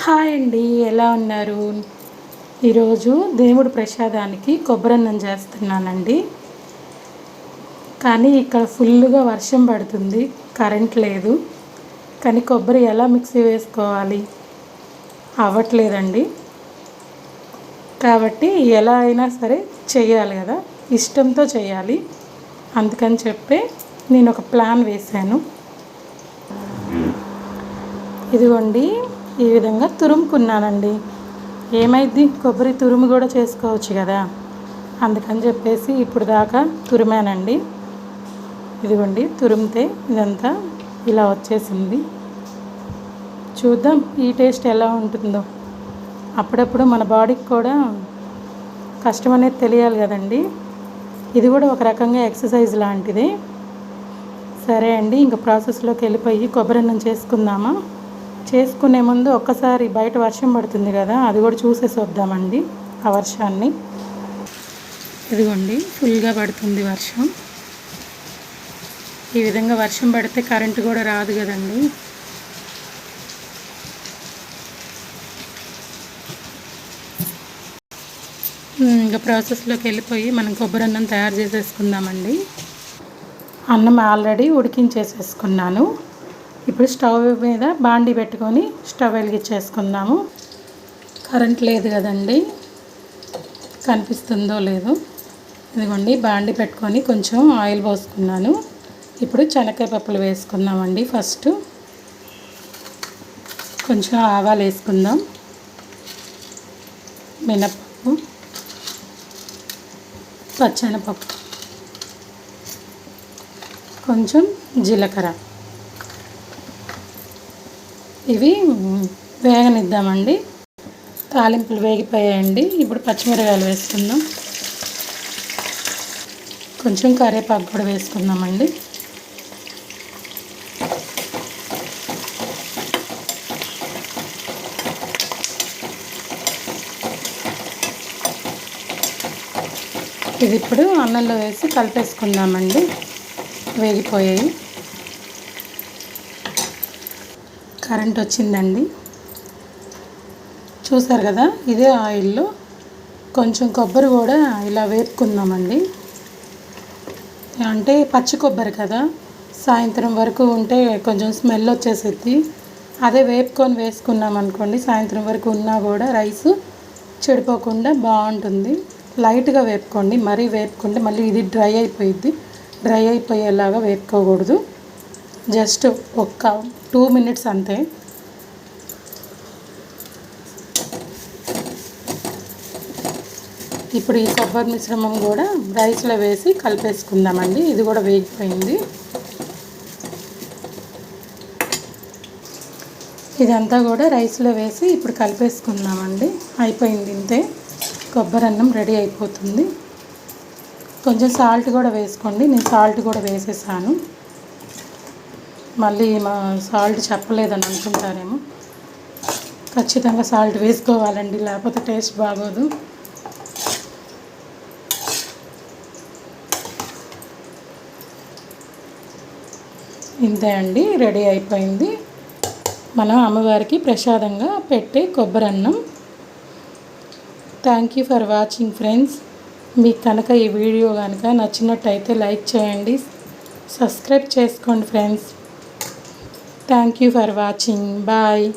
Hi అండి, ఎలా ఉన్నారు? ఈరోజు దేవుడి ప్రసాదానికి కొబ్బరన్నం చేస్తున్నానండి. కానీ ఇక్కడ ఫుల్గా వర్షం పడుతుంది, కరెంట్ లేదు. కానీ కొబ్బరి ఎలా మిక్సీ వేసుకోవాలి అవ్వట్లేదండి. కాబట్టి ఎలా అయినా సరే చేయాలి కదా, ఇష్టంతో చేయాలి. అందుకని చెప్పి నేను ఒక ప్లాన్ వేశాను. ఇదిగోండి, ఈ విధంగా తురుముకున్నానండి. ఏమైంది, కొబ్బరి తురుము కూడా చేసుకోవచ్చు కదా, అందుకని చెప్పేసి ఇప్పుడు దాకా తురిమానండి. ఇదిగోండి, తురిమితే ఇదంతా ఇలా వచ్చేసింది. చూద్దాం ఈ టేస్ట్ ఎలా ఉంటుందో. అప్పుడప్పుడు మన బాడీకి కూడా కష్టం అనేది తెలియాలి కదండి. ఇది కూడా ఒక రకంగా ఎక్సర్సైజ్ లాంటిది. సరే అండి, ఇంకా ప్రాసెస్లోకి వెళ్ళిపోయి కొబ్బరన్నం చేసుకుందామా. చేసుకునే ముందు ఒక్కసారి బయట వర్షం పడుతుంది కదా, అది కూడా చూసేసి వద్దామండి ఆ వర్షాన్ని. ఇదిగోండి, ఫుల్గా పడుతుంది వర్షం. ఈ విధంగా వర్షం పడితే కరెంటు కూడా రాదు కదండి. ఇంకా ప్రాసెస్లోకి వెళ్ళిపోయి మనం కొబ్బరన్నం తయారు చేసేసుకుందామండి. అన్నం ఆల్రెడీ ఉడికించేసేసుకున్నాను. ఇప్పుడు స్టవ్ మీద బాండీ పెట్టుకొని స్టవ్ వెలిగించేసుకుందాము. కరెంట్ లేదు కదండి, కనిపిస్తుందో లేదో. ఇదిగోండి, బాండీ పెట్టుకొని కొంచెం ఆయిల్ పోసుకున్నాను. ఇప్పుడు శనగకాయ పప్పులు వేసుకుందామండి. ఫస్ట్ కొంచెం ఆవాలు వేసుకుందాం, మినపప్పు, పచ్చెనపప్పు, కొంచెం జీలకర్ర. ఇవి వేగనిద్దామండి. తాలింపులు వేగిపోయాయండి. ఇప్పుడు పచ్చిమిరకాయలు వేసుకుందాం. కొంచెం కరివేపాకు కూడా వేసుకుందామండి. ఇది ఇప్పుడు అన్నంలో వేసి కలిపేసుకుందామండి. వేగిపోయాయి. కరెంట్ వచ్చిందండి, చూసారు కదా. ఇదే ఆయిల్లో కొంచెం కొబ్బరి కూడా ఇలా వేపుకుందామండి. అంటే పచ్చి కొబ్బరి కదా, సాయంత్రం వరకు ఉంటే కొంచెం స్మెల్ వచ్చేసిద్ది. అదే వేపుకొని వేసుకున్నాం అనుకోండి, సాయంత్రం వరకు ఉన్నా కూడా రైస్ చెడిపోకుండా బాగుంటుంది. లైట్గా వేపుకోండి, మరీ వేపుకుంటే మళ్ళీ ఇది డ్రై అయిపోయిద్ది. డ్రై అయిపోయేలాగా వేపుకోకూడదు. జస్ట్ ఒక్క 2 minutes అంతే. ఇప్పుడు ఈ కొబ్బరి మిశ్రమం కూడా రైస్లో వేసి కలిపేసుకుందామండి. ఇది కూడా వేగిపోయింది. ఇదంతా కూడా రైస్లో వేసి ఇప్పుడు కలిపేసుకుందామండి. అయిపోయింది, ఇంతే. కొబ్బరి అన్నం రెడీ అయిపోతుంది. కొంచెం సాల్ట్ కూడా వేసుకోండి. నేను సాల్ట్ కూడా వేసేసాను. మళ్ళీ మా సాల్ట్ చెప్పలేదని అనుకుంటారేమో. ఖచ్చితంగా సాల్ట్ వేసుకోవాలండి, లేకపోతే టేస్ట్ బాగోదు. ఇంతే అండి, రెడీ అయిపోయింది. మనం అమ్మవారికి ప్రసాదంగా పెట్టే కొబ్బరన్నం. Thank you for watching friends. మీకు కనుక ఈ వీడియో కనుక నచ్చినట్టయితే లైక్ చేయండి, సబ్స్క్రైబ్ చేసుకోండి friends. Thank you for watching. Bye.